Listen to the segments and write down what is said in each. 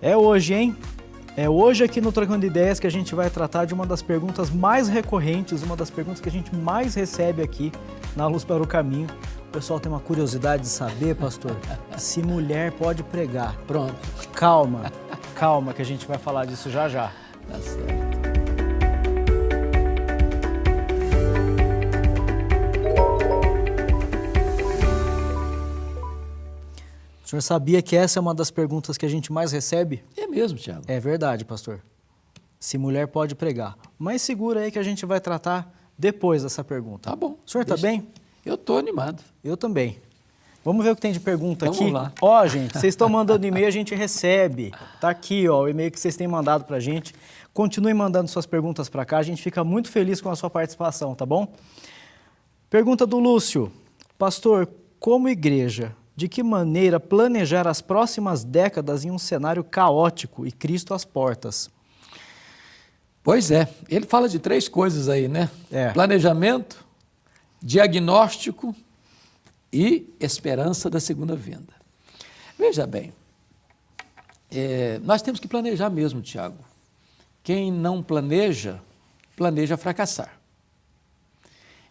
É hoje, hein? É hoje aqui no Trocando Ideias que a gente vai tratar de uma das perguntas mais recorrentes, uma das perguntas que a gente mais recebe aqui na Luz para o Caminho. O pessoal tem uma curiosidade de saber, pastor, se mulher pode pregar. Pronto. Calma, calma que a gente vai falar disso já já. Tá certo. O senhor sabia que essa é uma das perguntas que a gente mais recebe? É mesmo, Tiago. É verdade, pastor. Se mulher pode pregar. Mas segura aí que a gente vai tratar depois dessa pergunta. Tá bom. O senhor tá bem? Eu tô animado. Eu também. Vamos ver o que tem de pergunta Vamos aqui? lá. Ó, gente, vocês estão mandando e-mail, a gente recebe. Tá aqui, ó, o e-mail que vocês têm mandado pra gente. Continuem mandando suas perguntas pra cá, a gente fica muito feliz com a sua participação, tá bom? Pergunta do Lúcio. Pastor, como igreja, de que maneira planejar as próximas décadas em um cenário caótico e Cristo às portas? Pois é, ele fala de 3 coisas aí, né? É. Planejamento, diagnóstico e esperança da segunda vinda. Veja bem, nós temos que planejar mesmo, Tiago. Quem não planeja, planeja fracassar.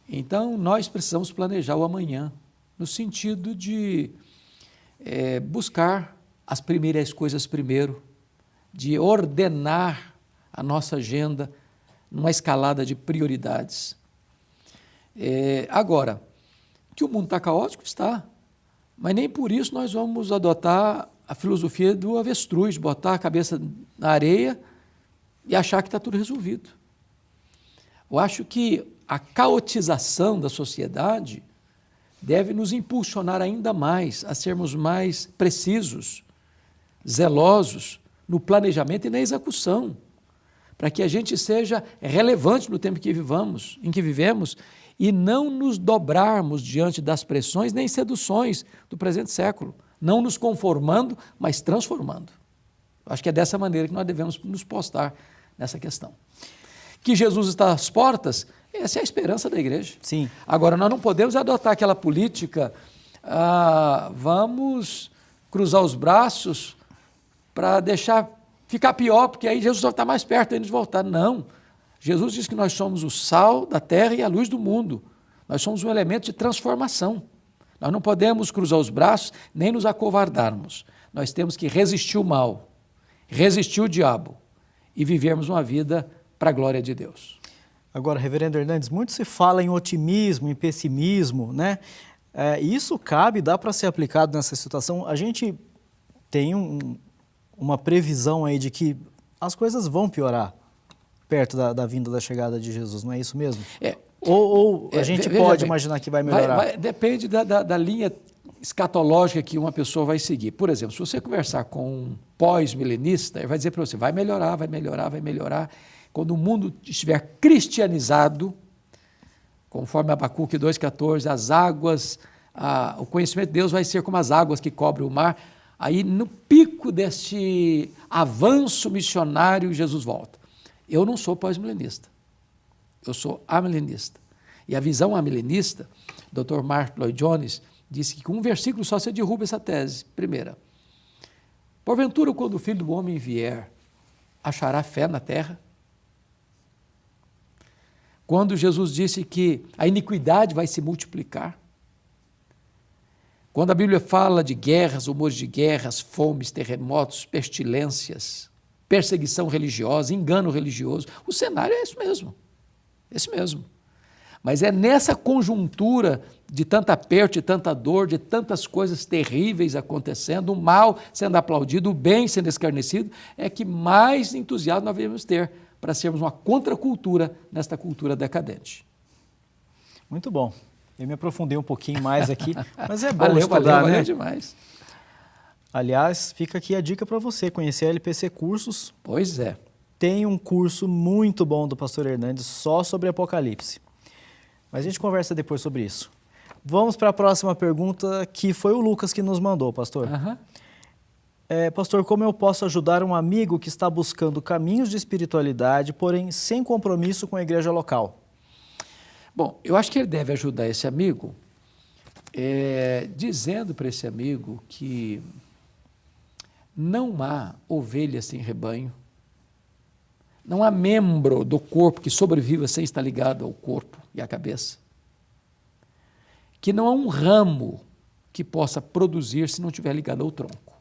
Então, nós precisamos planejar o amanhã, no sentido de buscar as primeiras coisas primeiro, de ordenar a nossa agenda numa escalada de prioridades. Agora, que o mundo está caótico, está, mas nem por isso nós vamos adotar a filosofia do avestruz, botar a cabeça na areia e achar que está tudo resolvido. Eu acho que a caotização da sociedade deve nos impulsionar ainda mais a sermos mais precisos, zelosos no planejamento e na execução, para que a gente seja relevante no tempo em que vivemos e não nos dobrarmos diante das pressões nem seduções do presente século, não nos conformando, mas transformando. Acho que é dessa maneira que nós devemos nos postar nessa questão. Que Jesus está às portas, essa é a esperança da igreja. Sim. Agora, nós não podemos adotar aquela política, vamos cruzar os braços para deixar ficar pior, porque aí Jesus vai estar mais perto ainda de voltar. Não. Jesus diz que nós somos o sal da terra e a luz do mundo. Nós somos um elemento de transformação. Nós não podemos cruzar os braços nem nos acovardarmos. Nós temos que resistir o mal, resistir o diabo e vivermos uma vida para a glória de Deus. Agora, reverendo Hernandes, muito se fala em otimismo, em pessimismo, né? Isso dá para ser aplicado nessa situação. A gente tem uma previsão aí de que as coisas vão piorar perto da vinda da chegada de Jesus, não é isso mesmo? Ou a gente pode imaginar que vai melhorar? Depende da linha escatológica que uma pessoa vai seguir. Por exemplo, se você conversar com um pós-milenista, ele vai dizer para você, vai melhorar, vai melhorar, vai melhorar. Quando o mundo estiver cristianizado, conforme Abacuque 2,14, as águas, o conhecimento de Deus vai ser como as águas que cobrem o mar. Aí, no pico deste avanço missionário, Jesus volta. Eu não sou pós-milenista, eu sou amilenista. E a visão amilenista, Dr. Mark Lloyd Jones, disse que com um versículo só você derruba essa tese. Primeira, porventura, quando o Filho do Homem vier, achará fé na terra? Quando Jesus disse que a iniquidade vai se multiplicar, quando a Bíblia fala de guerras, rumores de guerras, fomes, terremotos, pestilências, perseguição religiosa, engano religioso, o cenário é esse mesmo. Mas é nessa conjuntura de tanta aperto, de tanta dor, de tantas coisas terríveis acontecendo, o mal sendo aplaudido, o bem sendo escarnecido, é que mais entusiasmo nós devemos ter para sermos uma contracultura nesta cultura decadente. Muito bom. Eu me aprofundei um pouquinho mais aqui, mas é bom estudar, né? Valeu demais. Aliás, fica aqui a dica para você, conhecer a LPC Cursos. Pois é. Tem um curso muito bom do pastor Hernandes só sobre Apocalipse. Mas a gente conversa depois sobre isso. Vamos para a próxima pergunta, que foi o Lucas que nos mandou, pastor. Pastor, como eu posso ajudar um amigo que está buscando caminhos de espiritualidade, porém sem compromisso com a igreja local? Bom, eu acho que ele deve ajudar esse amigo dizendo para esse amigo que não há ovelha sem rebanho, não há membro do corpo que sobreviva sem estar ligado ao corpo e à cabeça, que não há um ramo que possa produzir se não estiver ligado ao tronco.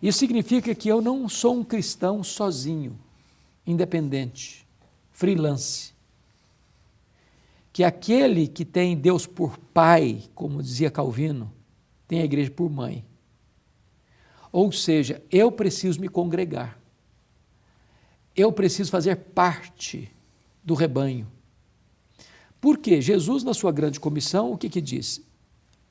Isso significa que eu não sou um cristão sozinho, independente, freelance. Que aquele que tem Deus por pai, como dizia Calvino, tem a igreja por mãe. Ou seja, eu preciso me congregar. Eu preciso fazer parte do rebanho. Por quê? Jesus, na sua grande comissão, o que diz?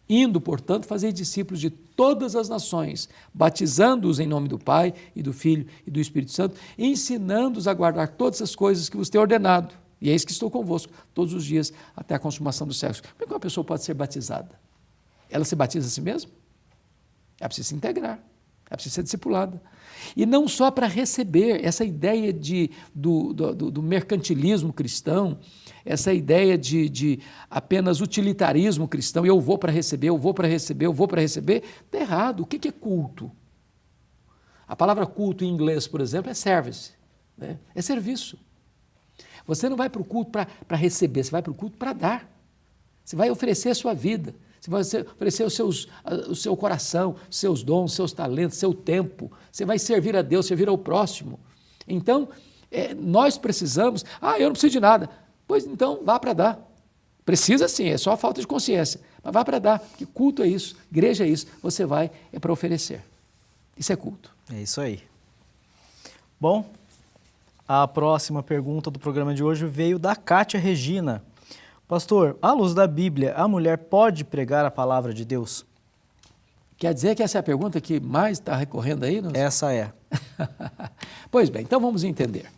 Indo, portanto, fazer discípulos de todas as nações, batizando-os em nome do Pai e do Filho e do Espírito Santo, e ensinando-os a guardar todas as coisas que vos tenho ordenado. E é isso que estou convosco todos os dias, até a consumação do século. Como é que uma pessoa pode ser batizada? Ela se batiza a si mesma? Ela precisa se integrar, ela precisa ser discipulada. E não só para receber, essa ideia do mercantilismo cristão, essa ideia de apenas utilitarismo cristão, eu vou para receber, eu vou para receber, eu vou para receber, está errado. O que é culto? A palavra culto em inglês, por exemplo, é service, né? É serviço. Você não vai para o culto para receber, você vai para o culto para dar. Você vai oferecer a sua vida, você vai oferecer o seu coração, seus dons, seus talentos, seu tempo. Você vai servir a Deus, servir ao próximo. Então, nós precisamos... eu não preciso de nada. Pois então, vá para dar. Precisa sim, é só falta de consciência. Mas vá para dar, porque culto é isso, igreja é isso. Você vai para oferecer. Isso é culto. É isso aí. Bom, a próxima pergunta do programa de hoje veio da Kátia Regina. Pastor, à luz da Bíblia, a mulher pode pregar a palavra de Deus? Quer dizer que essa é a pergunta que mais está recorrendo aí? Não? Essa é. Pois bem, então vamos entender.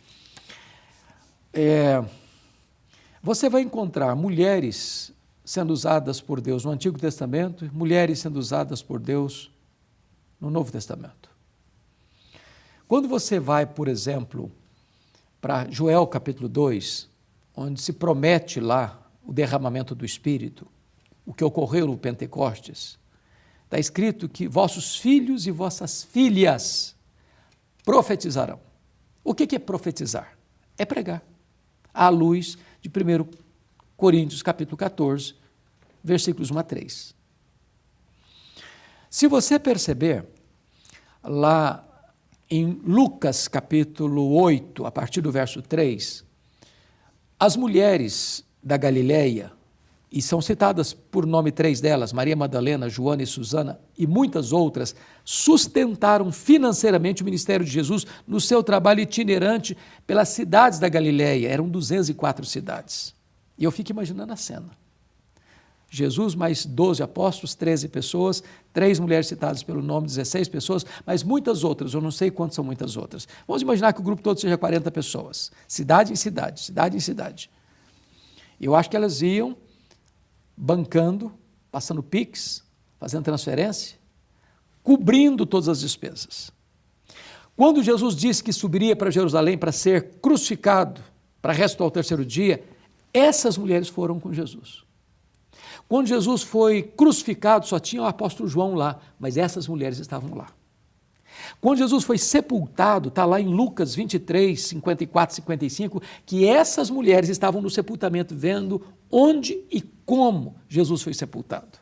Você vai encontrar mulheres sendo usadas por Deus no Antigo Testamento, mulheres sendo usadas por Deus no Novo Testamento. Quando você vai, por exemplo, para Joel capítulo 2, onde se promete lá o derramamento do Espírito, o que ocorreu no Pentecostes, está escrito que vossos filhos e vossas filhas profetizarão. O que é profetizar? É pregar, à luz de 1 Coríntios capítulo 14, versículos 1 a 3. Se você perceber, lá em Lucas capítulo 8, a partir do verso 3, as mulheres da Galileia, e são citadas por nome 3 delas, Maria Madalena, Joana e Susana, e muitas outras, sustentaram financeiramente o ministério de Jesus no seu trabalho itinerante pelas cidades da Galileia. Eram 204 cidades. E eu fico imaginando a cena. Jesus mais 12 apóstolos, 13 pessoas, 3 mulheres citadas pelo nome, 16 pessoas, mas muitas outras, eu não sei quantas são muitas outras. Vamos imaginar que o grupo todo seja 40 pessoas, cidade em cidade, cidade em cidade. Eu acho que elas iam bancando, passando Pix, fazendo transferência, cobrindo todas as despesas. Quando Jesus disse que subiria para Jerusalém para ser crucificado, para ressuscitar ao terceiro dia, essas mulheres foram com Jesus. Quando Jesus foi crucificado, só tinha o apóstolo João lá, mas essas mulheres estavam lá. Quando Jesus foi sepultado, está lá em Lucas 23, 54, 55, que essas mulheres estavam no sepultamento vendo onde e como Jesus foi sepultado.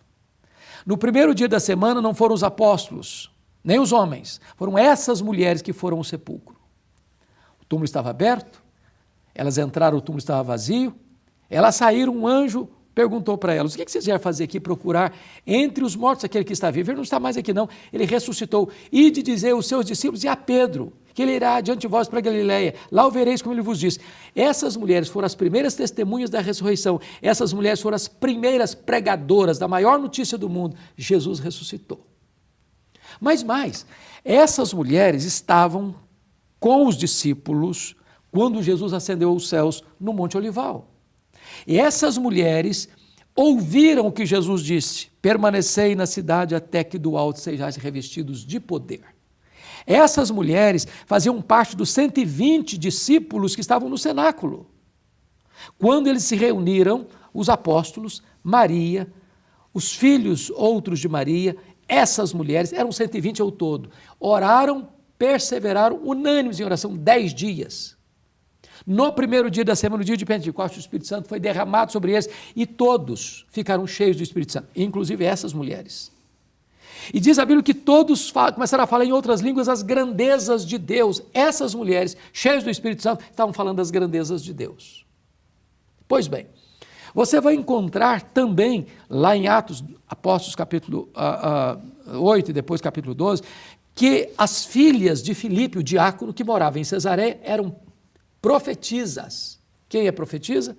No primeiro dia da semana não foram os apóstolos, nem os homens, foram essas mulheres que foram ao sepulcro. O túmulo estava aberto, elas entraram, o túmulo estava vazio, elas saíram, um anjo perguntou para elas, o que vocês vieram fazer aqui, procurar entre os mortos aquele que está vivo? Ele não está mais aqui não, ele ressuscitou. Ide dizer aos seus discípulos e a Pedro, que ele irá adiante de vós para Galileia, lá o vereis como ele vos disse. Essas mulheres foram as primeiras testemunhas da ressurreição, essas mulheres foram as primeiras pregadoras da maior notícia do mundo, Jesus ressuscitou. Mas mais, essas mulheres estavam com os discípulos quando Jesus ascendeu aos céus no Monte Olival. E essas mulheres ouviram o que Jesus disse, permanecei na cidade até que do alto sejais revestidos de poder. Essas mulheres faziam parte dos 120 discípulos que estavam no cenáculo. Quando eles se reuniram, os apóstolos, Maria, os filhos outros de Maria, essas mulheres, eram 120 ao todo, oraram, perseveraram, unânimes em oração, 10 dias. No primeiro dia da semana, no dia de Pentecostes, o Espírito Santo foi derramado sobre eles e todos ficaram cheios do Espírito Santo, inclusive essas mulheres. E diz a Bíblia que todos começaram a falar em outras línguas as grandezas de Deus. Essas mulheres, cheias do Espírito Santo, estavam falando das grandezas de Deus. Pois bem, você vai encontrar também, lá em Atos Apóstolos, capítulo 8 e depois capítulo 12, que as filhas de Filipe, o diácono que morava em Cesareia, eram profetisas. Quem é profetisa?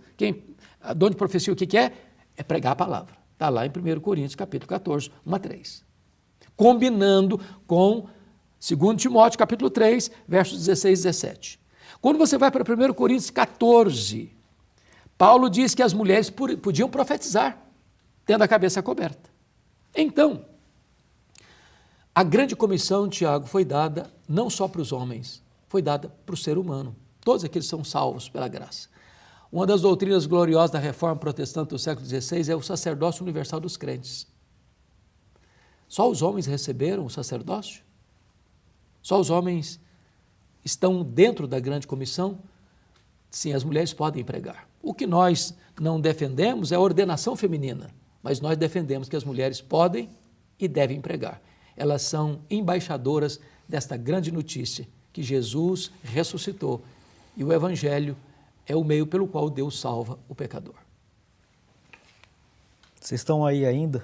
Dom de profecia o que é? É pregar a palavra. Está lá em 1 Coríntios, capítulo 14, 1 a 3. Combinando com 2 Timóteo, capítulo 3, versos 16 e 17. Quando você vai para 1 Coríntios 14, Paulo diz que as mulheres podiam profetizar, tendo a cabeça coberta. Então, a grande comissão, Tiago, foi dada não só para os homens, foi dada para o ser humano. Todos aqueles são salvos pela graça. Uma das doutrinas gloriosas da Reforma Protestante do século XVI é o sacerdócio universal dos crentes. Só os homens receberam o sacerdócio? Só os homens estão dentro da grande comissão? Sim, as mulheres podem pregar. O que nós não defendemos é a ordenação feminina, mas nós defendemos que as mulheres podem e devem pregar. Elas são embaixadoras desta grande notícia, que Jesus ressuscitou e o Evangelho é o meio pelo qual Deus salva o pecador. Vocês estão aí ainda?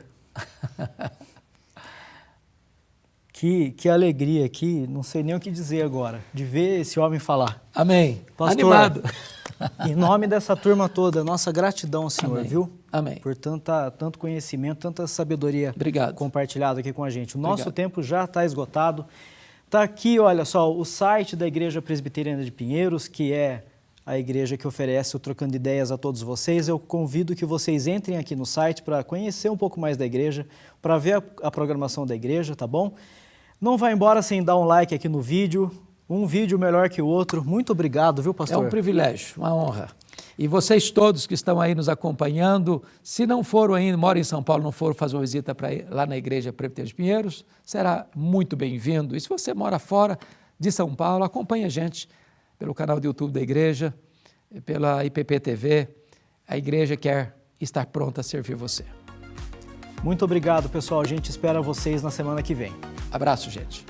Que alegria aqui, não sei nem o que dizer agora, de ver esse homem falar. Amém. Pastor, animado. Em nome dessa turma toda, nossa gratidão, Senhor, Amém. viu? Amém. Por tanto conhecimento, tanta sabedoria Obrigado. compartilhada aqui com a gente. O nosso Obrigado. tempo já está esgotado. Está aqui, olha só, o site da Igreja Presbiteriana de Pinheiros, que é a igreja que oferece o Trocando Ideias a todos vocês. Eu convido que vocês entrem aqui no site para conhecer um pouco mais da igreja, para ver a programação da igreja, tá bom? Não vá embora sem dar um like aqui no vídeo, um vídeo melhor que o outro. Muito obrigado, viu, pastor? É um privilégio, uma honra. E vocês todos que estão aí nos acompanhando, se não foram ainda, moram em São Paulo, não foram fazer uma visita lá na Igreja Presbiteriana de Pinheiros, será muito bem-vindo. E se você mora fora de São Paulo, acompanhe a gente pelo canal do YouTube da igreja, pela IPP TV. A igreja quer estar pronta a servir você. Muito obrigado, pessoal. A gente espera vocês na semana que vem. Abraço, gente.